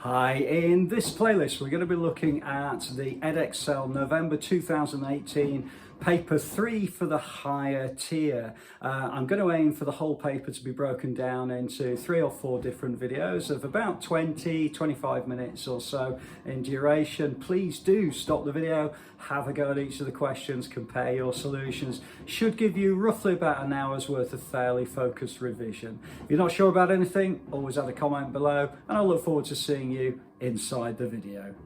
Hi, in this playlist we're going to be looking at the Edexcel November 2018 paper 3 for the higher tier. I'm going to aim for the whole paper to be broken down into 3 or 4 different videos of about 20-25 minutes or so in duration. Please do stop the video, have a go at each of the questions, compare your solutions. Should give you roughly about an hour's worth of fairly focused revision. If you're not sure about anything, always add a comment below, and I look forward to seeing you inside the video.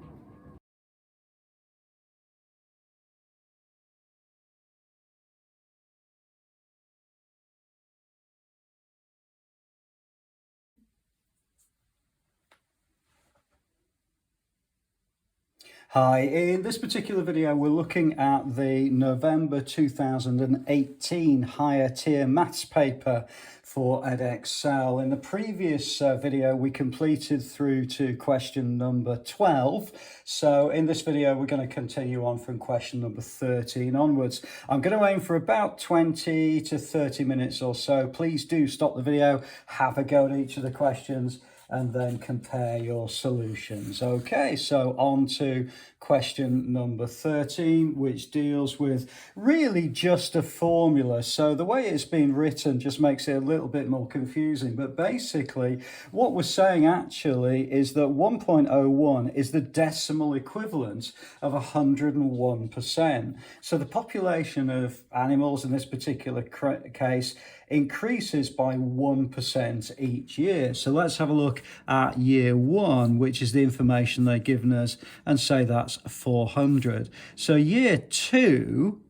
Hi, in this particular video we're looking at the November 2018 higher tier maths paper for Edexcel. In the previous video we completed through to question number 12, so in this video we're going to continue on from question number 13 onwards. I'm going to aim for about 20 to 30 minutes or so. Please do stop the video, have a go at each of the questions, and then compare your solutions. Okay, so on to question number 13, which deals with really just a formula. So the way it's been written just makes it a little bit more confusing, but basically what we're saying actually is that 1.01 is the decimal equivalent of 101%. So the population of animals in this particular case increases by 1% each year. So let's have a look at year 1, which is the information they've given us, and say that's 400. So year 2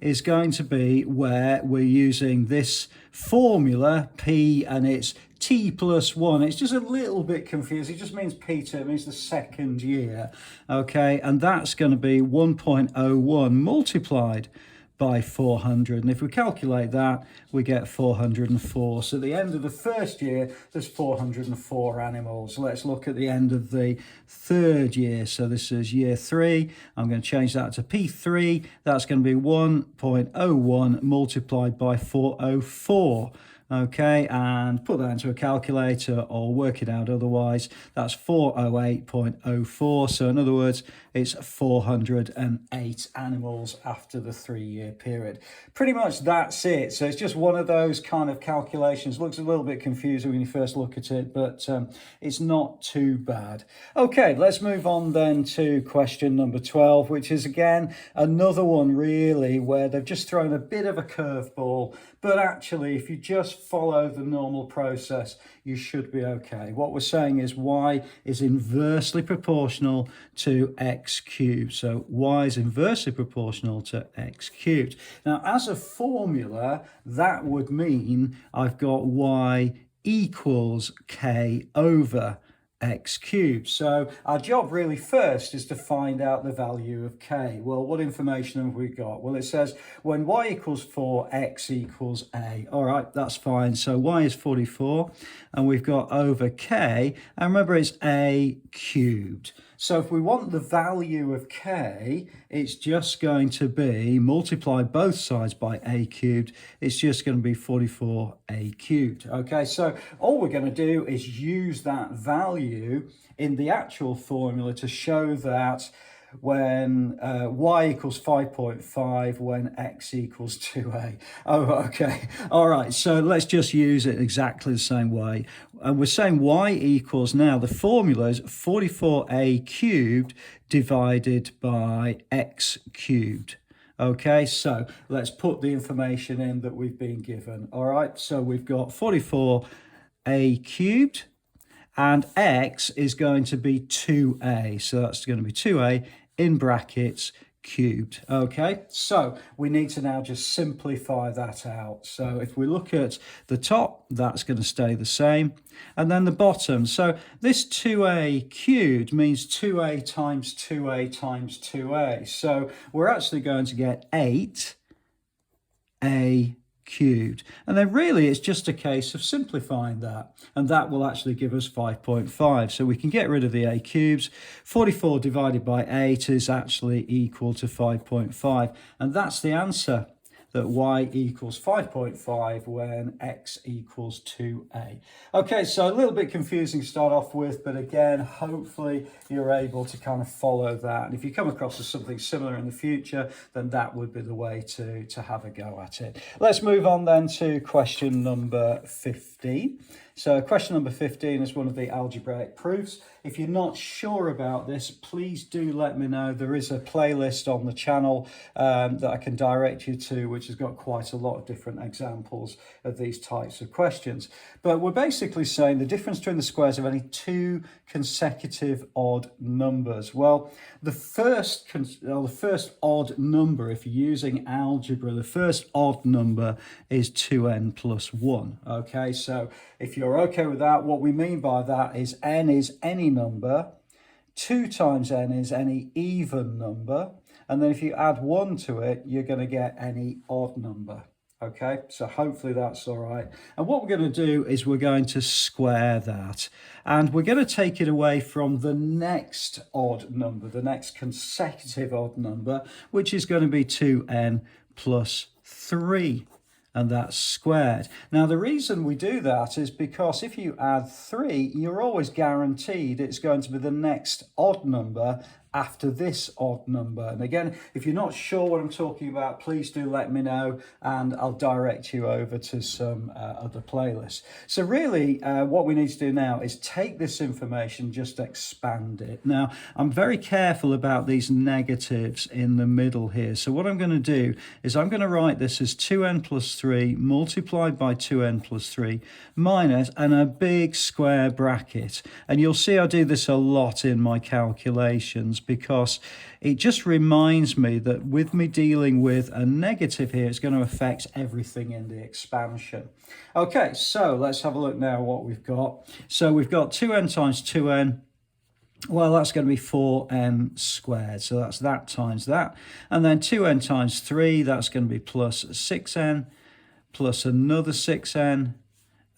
is going to be where we're using this formula, P, and it's T plus 1. It's just a little bit confusing. It just means P2, it means the second year. Okay, and that's going to be 1.01 multiplied by 400, and if we calculate that we get 404. So at the end of the first year there's 404 animals. Let's look at the end of the third year. So this is year 3. I'm going to change that to P3. That's going to be 1.01 multiplied by 404. Okay, and put that into a calculator or work it out otherwise. That's 408.04. So in other words, it's 408 animals after the 3-year period. Pretty much that's it. So it's just one of those kind of calculations. Looks a little bit confusing when you first look at it, but it's not too bad. Okay, let's move on then to question number 12, which is again another one really where they've just thrown a bit of a curveball, but actually if you just follow the normal process you should be okay. What we're saying is y is inversely proportional to x cubed. So y is inversely proportional to x cubed. Now as a formula that would mean I've got y equals k over x cubed. So our job really first is to find out the value of k. Well, what information have we got? Well, it says when y equals 4, x equals a. All right, that's fine. So y is 44 and we've got over k, and remember it's a cubed. So if we want the value of k, it's just going to be multiply both sides by a cubed. It's just going to be 44a cubed. Okay, so all we're going to do is use that value in the actual formula to show that when y equals 5.5 when x equals 2a. Oh, okay. All right, so let's just use it exactly the same way. And we're saying y equals, now the formula is 44a cubed divided by x cubed. Okay, so let's put the information in that we've been given. All right, so we've got 44a cubed, and x is going to be 2a. So that's going to be 2a in brackets cubed. Okay, so we need to now just simplify that out. So if we look at the top, that's going to stay the same, and then the bottom. So this 2a cubed means 2a times 2a times 2a. So we're actually going to get 8a cubed, and then really it's just a case of simplifying that, and that will actually give us 5.5. So we can get rid of the a cubes. 44 divided by 8 is actually equal to 5.5, and that's the answer. that y equals 5.5 when x equals 2a. Okay, so a little bit confusing to start off with, but again, hopefully you're able to kind of follow that. And if you come across as something similar in the future, then that would be the way to have a go at it. Let's move on then to question number 15. So question number 15 is one of the algebraic proofs. If you're not sure about this, please do let me know. There is a playlist on the channel that I can direct you to, which has got quite a lot of different examples of these types of questions. But we're basically saying the difference between the squares of any two consecutive odd numbers. Well, the first odd number, if you're using algebra, the first odd number is 2n plus 1. Okay, so if you're okay with that, what we mean by that is n is any number, 2 times n is any even number, and then if you add 1 to it, you're going to get any odd number. Okay, so hopefully that's all right. And what we're going to do is we're going to square that. And we're going to take it away from the next odd number, the next consecutive odd number, which is going to be 2n plus 3. And that's squared. Now, the reason we do that is because if you add 3, you're always guaranteed it's going to be the next odd number after this odd number. And again, if you're not sure what I'm talking about, please do let me know and I'll direct you over to some other playlists. So really what we need to do now is take this information, just expand it. Now, I'm very careful about these negatives in the middle here. So what I'm going to do is I'm going to write this as 2n plus 3 multiplied by 2n plus 3 minus and a big square bracket. And you'll see I do this a lot in my calculations, because it just reminds me that with me dealing with a negative here, it's going to affect everything in the expansion. Okay, so let's have a look now what we've got. So we've got 2n times 2n. Well, that's going to be 4n squared. So that's that times that. And then 2n times 3, that's going to be plus 6n, plus another 6n,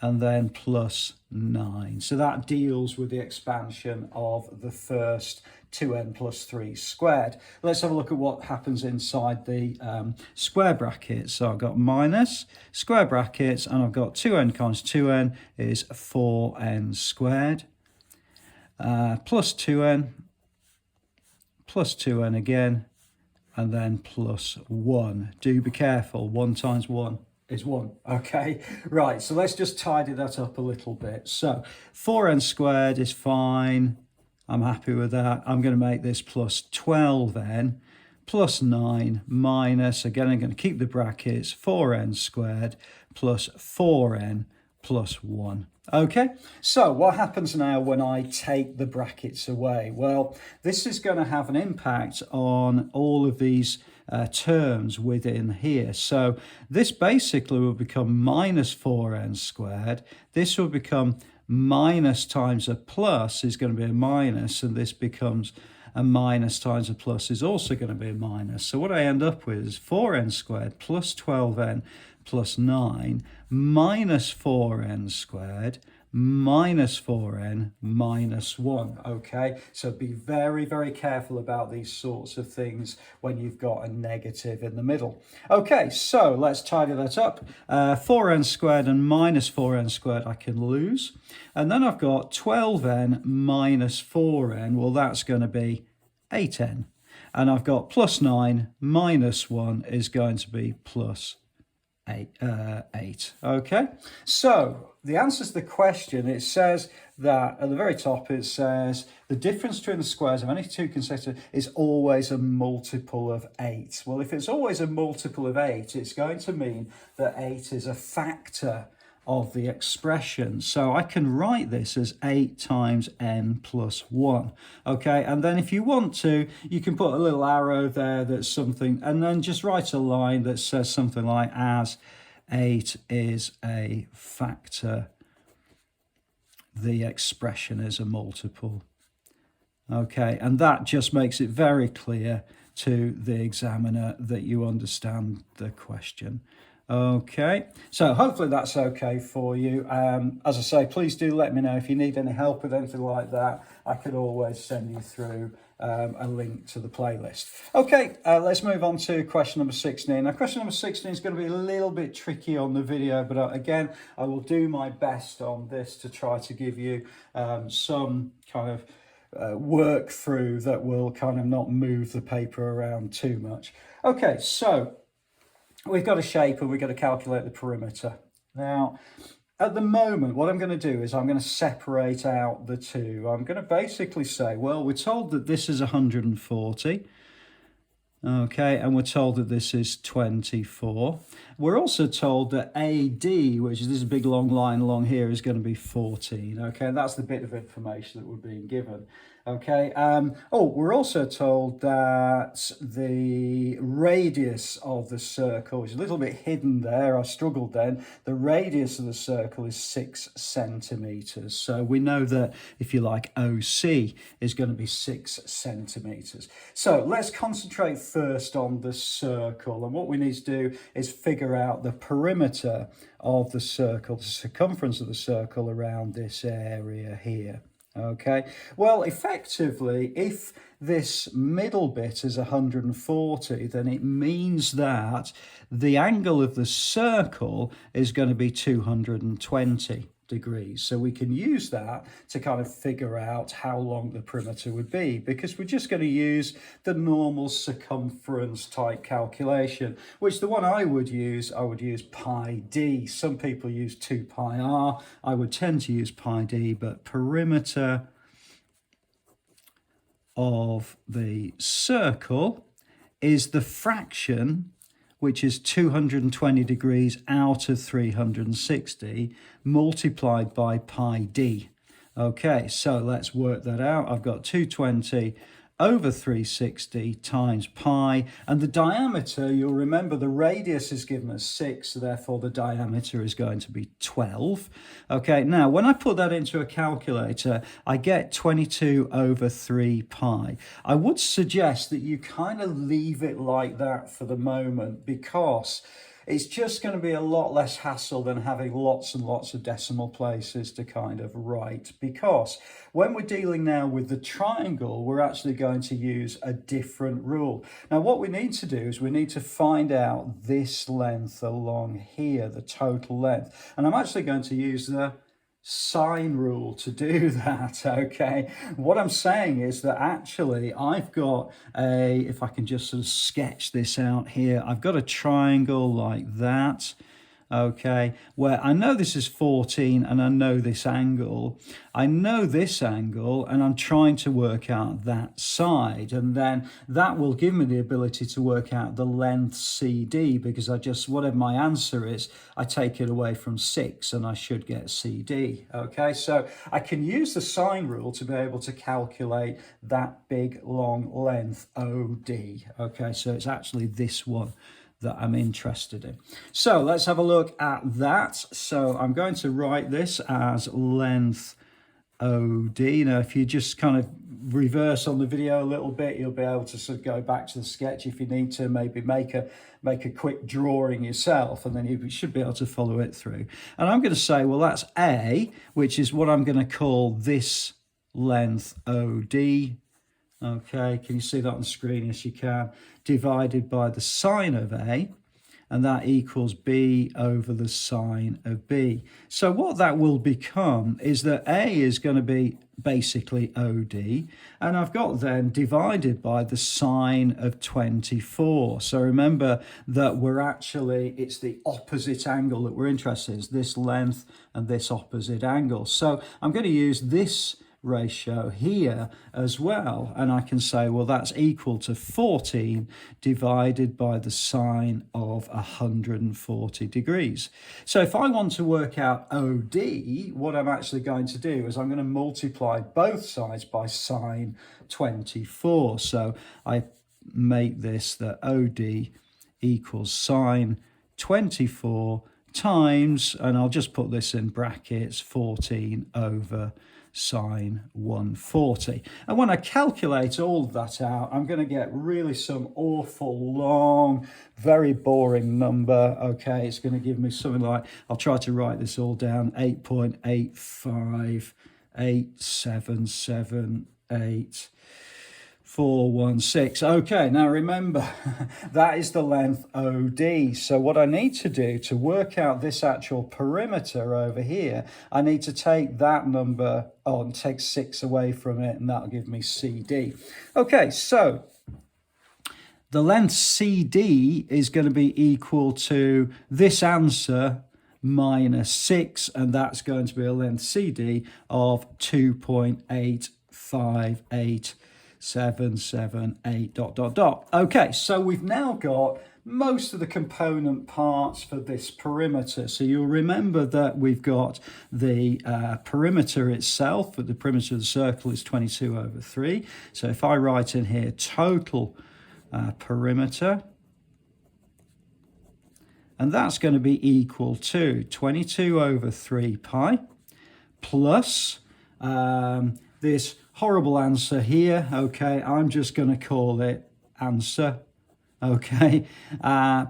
and then plus 9. So that deals with the expansion of the first 2n plus 3 squared. Let's have a look at what happens inside the square brackets. So I've got minus square brackets, and I've got 2n times 2n is 4n squared, plus 2n again, and then plus 1. Do be careful, 1 times 1 is 1. Okay, right, so let's just tidy that up a little bit. So 4n squared is fine. I'm happy with that. I'm going to make this plus 12n plus 9 minus, again, I'm going to keep the brackets, 4n squared plus 4n plus 1. Okay, so what happens now when I take the brackets away? Well, this is going to have an impact on all of these terms within here. So this basically will become minus 4n squared. This will become minus times a plus is going to be a minus, and this becomes a minus times a plus is also going to be a minus. So what I end up with is 4n squared plus 12n plus 9 minus 4n squared minus 4n minus 1. Okay, so be very, very careful about these sorts of things when you've got a negative in the middle. Okay, so let's tidy that up. 4n squared and minus 4n squared I can lose. And then I've got 12n minus 4n. Well, that's going to be 8n. And I've got plus 9 minus 1 is going to be plus 8. Okay, so the answer to the question, it says that at the very top it says the difference between the squares of any two consecutive is always a multiple of 8. Well, if it's always a multiple of 8, it's going to mean that 8 is a factor of the expression. So I can write this as 8 times n plus 1. Okay, and then if you want to, you can put a little arrow there that's something, and then just write a line that says something like as 8 is a factor, the expression is a multiple. Okay, and that just makes it very clear to the examiner that you understand the question. Okay, so hopefully that's okay for you. As I say, please do let me know if you need any help with anything like that. I could always send you through a link to the playlist. Okay, let's move on to question number 16. Now, question number 16 is going to be a little bit tricky on the video, but again, I will do my best on this to try to give you some kind of work through that will kind of not move the paper around too much. Okay, so we've got a shape and we've got to calculate the perimeter. Now, at the moment, what I'm going to do is I'm going to separate out the two. I'm going to basically say, well, we're told that this is 140. Okay, and we're told that this is 24. We're also told that AD, which is this big long line along here, is going to be 14. Okay, and that's the bit of information that we're being given. Okay, we're also told that the radius of the circle is a little bit hidden there. I struggled then. The radius of the circle is 6 centimeters. So we know that, if you like, OC is going to be 6 centimeters. So let's concentrate first on the circle. And what we need to do is figure out the perimeter of the circle, the circumference of the circle around this area here. Okay, well, effectively, if this middle bit is 140, then it means that the angle of the circle is going to be 220 degrees. So we can use that to kind of figure out how long the perimeter would be, because we're just going to use the normal circumference type calculation, which the one I would use pi d. Some people use 2 pi r. I would tend to use pi d, but perimeter of the circle is the fraction, which is 220 degrees out of 360, multiplied by pi d. Okay, so let's work that out. I've got 220 over 360 times pi, and the diameter, you'll remember the radius is given as 6, so therefore the diameter is going to be 12. Okay, now when I put that into a calculator, I get 22 over 3 pi. I would suggest that you kind of leave it like that for the moment, because it's just going to be a lot less hassle than having lots and lots of decimal places to kind of write, because when we're dealing now with the triangle, we're actually going to use a different rule. Now, what we need to do is we need to find out this length along here, the total length. And I'm actually going to use the sine rule to do that. Okay, what I'm saying is that actually I've got if I can just sort of sketch this out here, I've got a triangle like that. Okay, where I know this is 14 and I know this angle. I know this angle and I'm trying to work out that side, and then that will give me the ability to work out the length CD, because I just, whatever my answer is, I take it away from 6 and I should get CD. Okay, so I can use the sine rule to be able to calculate that big long length OD. Okay, so it's actually this one that I'm interested in. So let's have a look at that. So I'm going to write this as length OD. Now, if you just kind of reverse on the video a little bit, you'll be able to sort of go back to the sketch if you need to, maybe make a quick drawing yourself, and then you should be able to follow it through. And I'm going to say, well, that's A, which is what I'm going to call this length OD. Okay, can you see that on the screen? Yes, you can. Divided by the sine of A, and that equals B over the sine of B. So what that will become is that A is going to be basically OD, and I've got then divided by the sine of 24. So remember that it's the opposite angle that we're interested in, is this length and this opposite angle. So I'm going to use this ratio here as well, and I can say, well, that's equal to 14 divided by the sine of 140 degrees. So if I want to work out OD, what I'm actually going to do is I'm going to multiply both sides by sine 24. So I make this that OD equals sine 24 times, and I'll just put this in brackets, 14 over sine 140. And when I calculate all of that out, I'm going to get really some awful long, very boring number. Okay, it's going to give me something like, I'll try to write this all down, 8.8587778 416. Okay, now remember, that is the length OD. So what I need to do to work out this actual perimeter over here, I need to take that number on, take 6 away from it, and that'll give me CD. Okay, so the length CD is going to be equal to this answer minus 6, and that's going to be a length CD of 2.8587778 ... Okay, so we've now got most of the component parts for this perimeter. So you'll remember that we've got the perimeter itself, but the perimeter of the circle is 22/3. So if I write in here total perimeter, and that's going to be equal to 22/3 pi plus this horrible answer here. Okay, I'm just going to call it answer. Okay,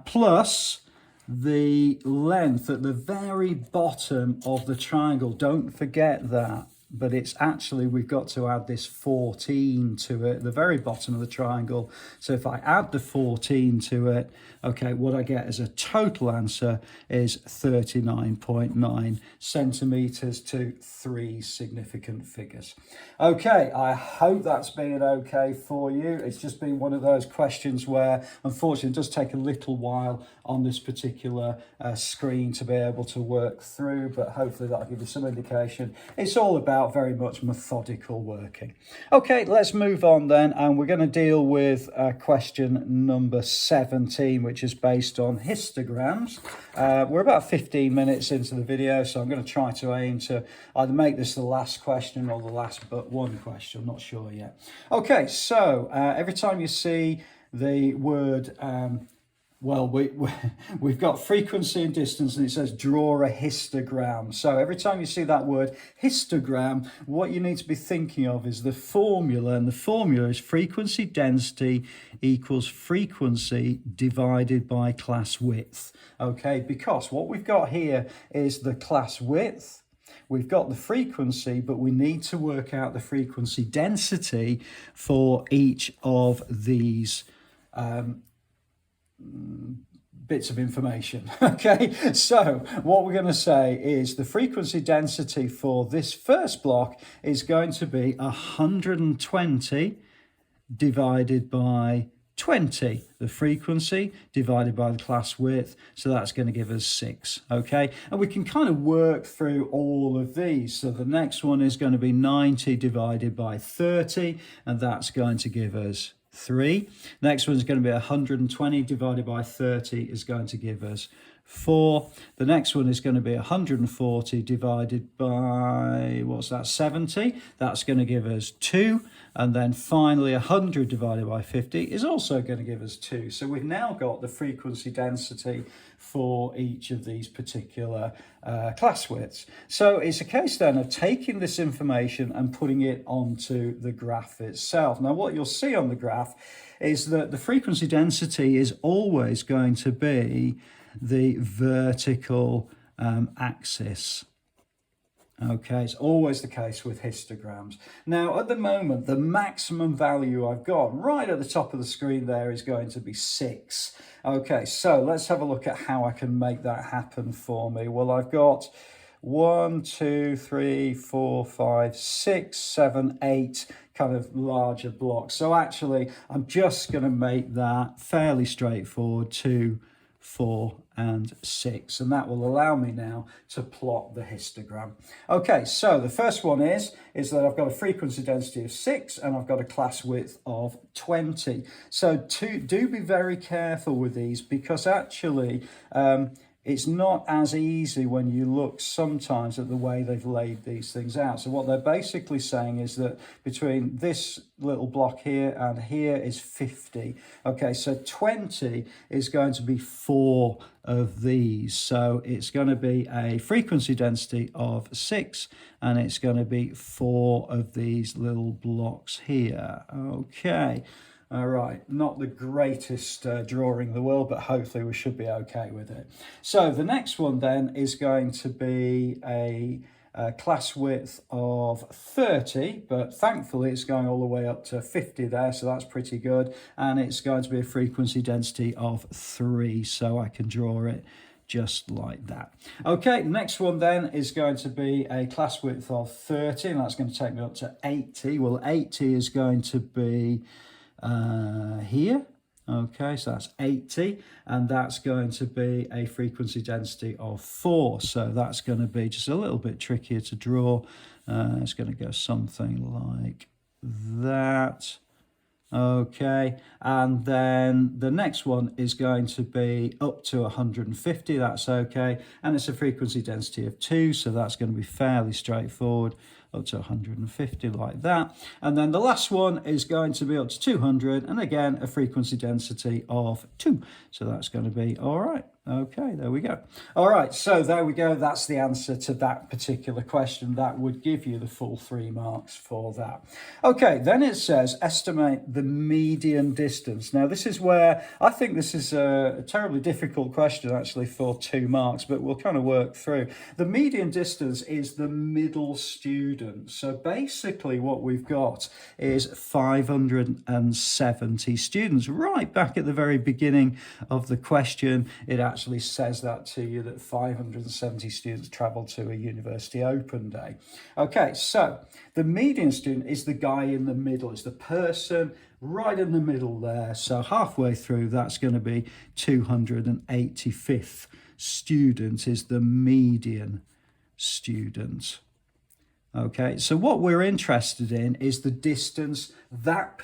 plus the length at the very bottom of the triangle. Don't forget that. But it's actually, we've got to add this 14 to it, the very bottom of the triangle. So if I add the 14 to it, okay, what I get as a total answer is 39.9 centimeters to 3 significant figures. Okay, I hope that's been okay for you. It's just been one of those questions where, unfortunately, it does take a little while on this particular screen to be able to work through, but hopefully that'll give you some indication. It's all about very much methodical working. Okay, let's move on then, and we're going to deal with question number 17, which is based on histograms. We're about 15 minutes into the video, so I'm going to try to aim to either make this the last question or the last but one question. I'm not sure yet. Okay, so every time you see the word well, we've got frequency and distance, and it says draw a histogram. So every time you see that word histogram, what you need to be thinking of is the formula, and the formula is frequency density equals frequency divided by class width. Okay, because what we've got here is the class width. We've got the frequency, but we need to work out the frequency density for each of these bits of information. Okay, so what we're going to say is the frequency density for this first block is going to be 120 divided by 20, the frequency divided by the class width, so that's going to give us 6. Okay, and we can kind of work through all of these. So the next one is going to be 90 divided by 30, and that's going to give us 3. Next one is going to be 120 divided by 30 is going to give us 4. The next one is going to be 140 divided by, what's that, 70. That's going to give us 2. And then finally 100 divided by 50 is also going to give us 2. So we've now got the frequency density for each of these particular class widths. So it's a case then of taking this information and putting it onto the graph itself. Now what you'll see on the graph is that the frequency density is always going to be the vertical axis. Okay, it's always the case with histograms. Now, at the moment, the maximum value I've got right at the top of the screen there is going to be 6. Okay, so let's have a look at how I can make that happen for me. Well, I've got 1, 2, 3, 4, 5, 6, 7, 8 kind of larger blocks. So actually, I'm just going to make that fairly straightforward, 2, 4 and 6, and that will allow me now to plot the histogram. Okay, so the first one is that I've got a frequency density of 6 and I've got a class width of 20. So do be very careful with these, because actually it's not as easy when you look sometimes at the way they've laid these things out. So what they're basically saying is that between this little block here and here is 50. Okay, so 20 is going to be 4 of these. So it's going to be a frequency density of 6, and it's going to be 4 of these little blocks here. Okay. All right, not the greatest drawing in the world, but hopefully we should be okay with it. So the next one then is going to be a class width of 30, but thankfully it's going all the way up to 50 there, so that's pretty good. And it's going to be a frequency density of 3, so I can draw it just like that. Okay, next one then is going to be a class width of 30, and that's going to take me up to 80. Well, 80 is going to be here. Okay, so that's 80, and that's going to be a frequency density of 4. So that's going to be just a little bit trickier to draw. It's going to go something like that. Okay, and then the next one is going to be up to 150. That's okay, and it's a frequency density of 2, so that's going to be fairly straightforward, up to 150 like that. And then the last one is going to be up to 200, and again a frequency density of 2, so that's going to be all right. Okay, there we go. All right, so there we go. That's the answer to that particular question. That would give you the full 3 marks for that. Okay, then it says estimate the median distance. Now, this is where I think this is a terribly difficult question actually for 2 marks, but we'll kind of work through. The median distance is the middle student. So basically what we've got is 570 students. Right back at the very beginning of the question, it actually says that to you, that 570 students travel to a university open day. Okay, so the median student is the guy in the middle, is the person right in the middle there. So halfway through, that's going to be 285th student is the median student. Okay, so what we're interested in is the distance that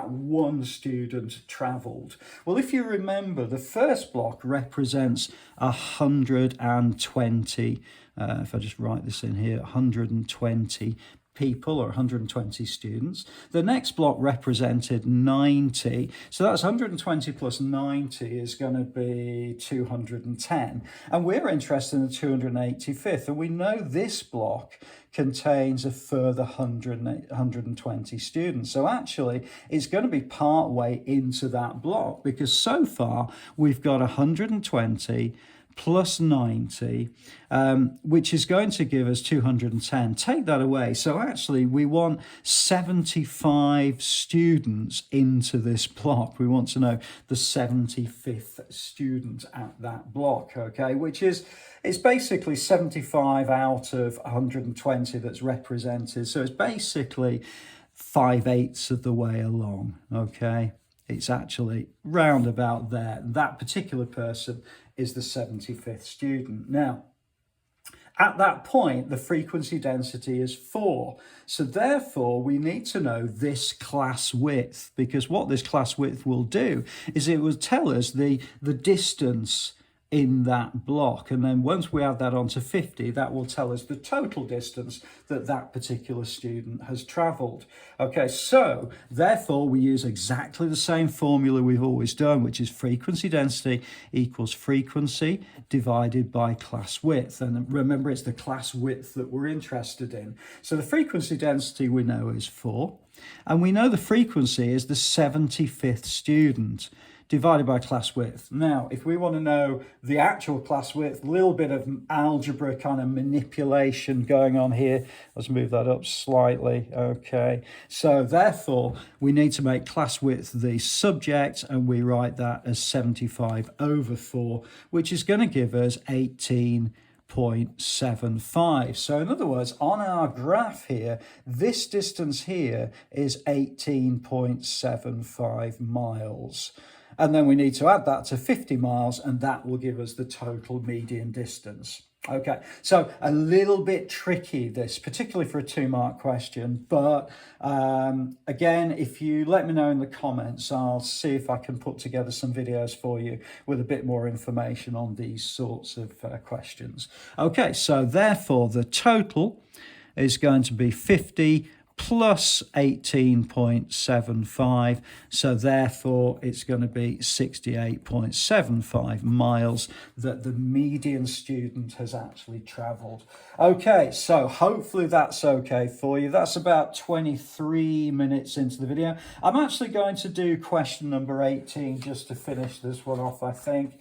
one student travelled. Well, if you remember, the first block represents 120, if I just write this in here, 120 people or 120 students. The next block represented 90. So that's 120 plus 90 is going to be 210. And we're interested in the 285th. And we know this block contains a further 120 students. So actually, it's going to be part way into that block, because so far we've got 120 plus 90, which is going to give us 210. Take that away. So actually, we want 75 students into this block. We want to know the 75th student at that block, okay, which is, it's basically 75 out of 120 that's represented. So it's basically 5/8 of the way along, okay? It's actually round about there. That particular person is the 75th student. Now, at that point, the frequency density is 4. So therefore, we need to know this class width, because what this class width will do is it will tell us the distance in that block. And then once we add that on to 50, that will tell us the total distance that that particular student has travelled. Okay, so therefore we use exactly the same formula we've always done, which is frequency density equals frequency divided by class width. And remember, it's the class width that we're interested in. So the frequency density we know is 4, and we know the frequency is the 75th student divided by class width. Now, if we want to know the actual class width, a little bit of algebra kind of manipulation going on here. Let's move that up slightly. Okay, so therefore we need to make class width the subject, and we write that as 75 over 4, which is going to give us 18.75. So in other words, on our graph here, this distance here is 18.75 miles. And then we need to add that to 50 miles, and that will give us the total median distance. Okay, so a little bit tricky this, particularly for a 2-mark question, but again, if you let me know in the comments, I'll see if I can put together some videos for you with a bit more information on these sorts of questions. Okay, so therefore the total is going to be 50 plus 18.75, so therefore it's going to be 68.75 miles that the median student has actually travelled. Okay, so hopefully that's okay for you. That's about 23 minutes into the video. I'm actually going to do question number 18 just to finish this one off, I think.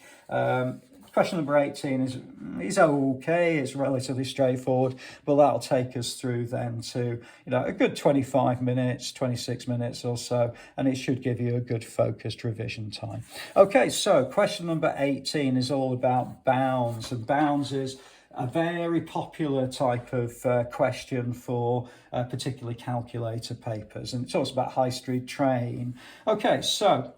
Question number 18 is okay, it's relatively straightforward, but that'll take us through then to, a good 25 minutes, 26 minutes or so, and it should give you a good focused revision time. Okay, so question number 18 is all about bounds, and bounds is a very popular type of question for particularly calculator papers, and it talks about high street train. Okay, so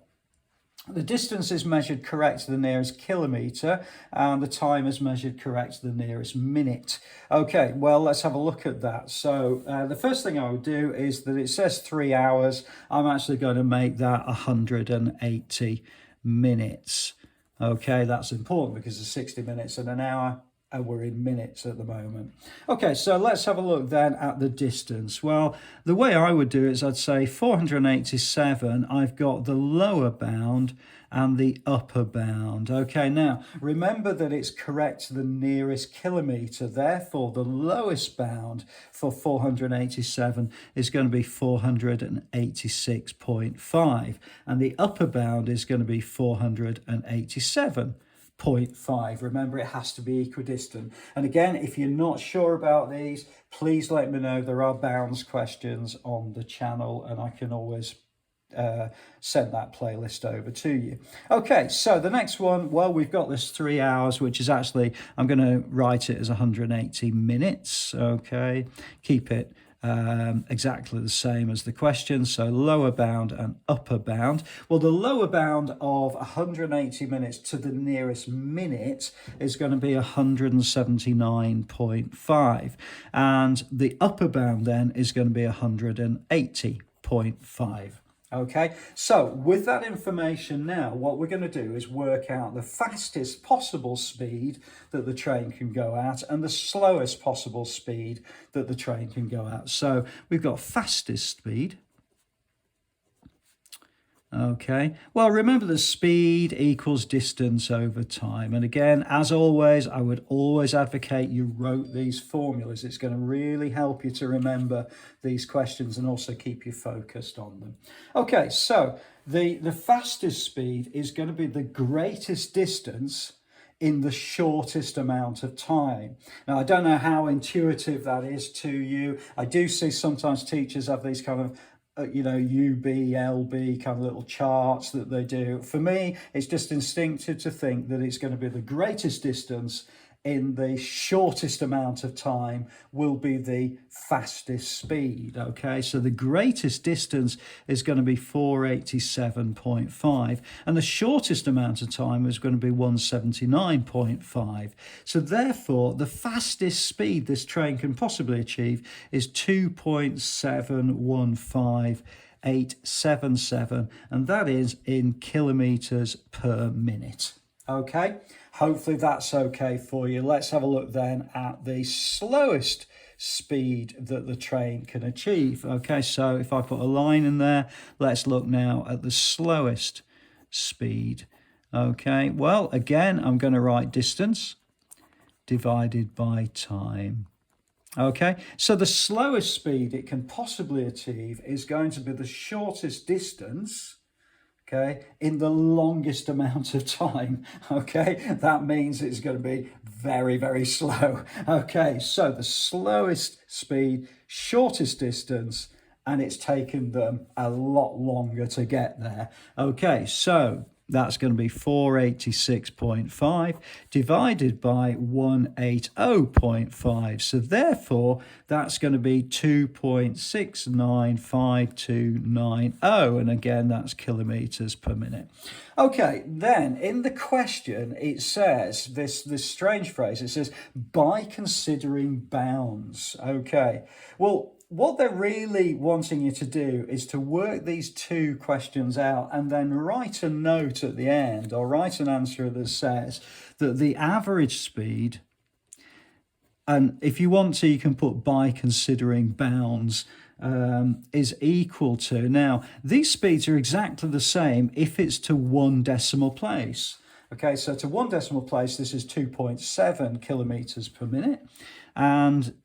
the distance is measured correct to the nearest kilometre, and the time is measured correct to the nearest minute. Okay, well, let's have a look at that. So the first thing I would do is that it says 3 hours. I'm actually going to make that 180 minutes. Okay, that's important because there's 60 minutes in an hour. And we're in minutes at the moment. Okay, so let's have a look then at the distance. Well, the way I would do it is I'd say 487, I've got the lower bound and the upper bound. Okay, now remember that it's correct to the nearest kilometre, therefore the lowest bound for 487 is going to be 486.5, and the upper bound is going to be 487. 0.5. Remember, it has to be equidistant. And again, if you're not sure about these, please let me know. There are bounds questions on the channel, and I can always send that playlist over to you. Okay, so the next one, well, we've got this 3 hours, which is actually, I'm going to write it as 180 minutes. Okay, keep it exactly the same as the question, so lower bound and upper bound. Well, the lower bound of 180 minutes to the nearest minute is going to be 179.5, and the upper bound then is going to be 180.5. Okay, so with that information now, what we're going to do is work out the fastest possible speed that the train can go at and the slowest possible speed that the train can go at. So we've got fastest speed. Okay, well, remember that speed equals distance over time. And again, as always, I would always advocate you wrote these formulas. It's going to really help you to remember these questions and also keep you focused on them. Okay, so the fastest speed is going to be the greatest distance in the shortest amount of time. Now, I don't know how intuitive that is to you. I do see sometimes teachers have these kind of UB, LB kind of little charts that they do. For me, it's just instinctive to think that it's going to be the greatest distance in the shortest amount of time will be the fastest speed. Okay, so the greatest distance is going to be 487.5, and the shortest amount of time is going to be 179.5. So therefore, the fastest speed this train can possibly achieve is 2.715877, and that is in kilometres per minute. Okay, hopefully that's okay for you. Let's have a look then at the slowest speed that the train can achieve. Okay, so if I put a line in there, let's look now at the slowest speed. Okay, well, again, I'm going to write distance divided by time. Okay, so the slowest speed it can possibly achieve is going to be the shortest distance, okay, in the longest amount of time. Okay, that means it's going to be very, very slow. Okay, so the slowest speed, shortest distance, and it's taken them a lot longer to get there. Okay, so That's going to be 486.5 divided by 180.5. So therefore, that's going to be 2.695290. And again, that's kilometers per minute. Okay, then in the question, it says this strange phrase. It says, by considering bounds. Okay, well, what they're really wanting you to do is to work these two questions out and then write a note at the end, or write an answer that says that the average speed, and if you want to, you can put by considering bounds, is equal to. Now, these speeds are exactly the same if it's to 1 decimal place. Okay, so to 1 decimal place, this is 2.7 kilometers per minute. And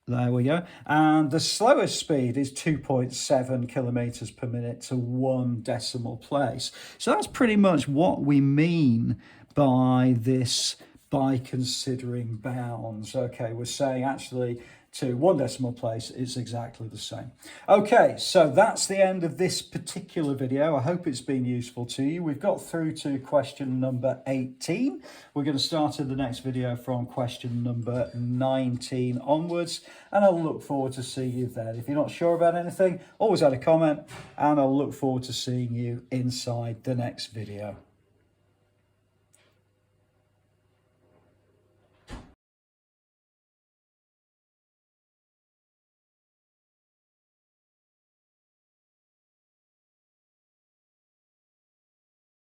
there we go. And the slowest speed is 2.7 kilometers per minute to 1 decimal place. So that's pretty much what we mean by this, by considering bounds. Okay, we're saying actually to 1 decimal place is exactly the same. Okay, so that's the end of this particular video. I hope it's been useful to you. We've got through to question number 18. We're going to start in the next video from question number 19 onwards, and I'll look forward to seeing you then. If you're not sure about anything, always add a comment, and I'll look forward to seeing you inside the next video.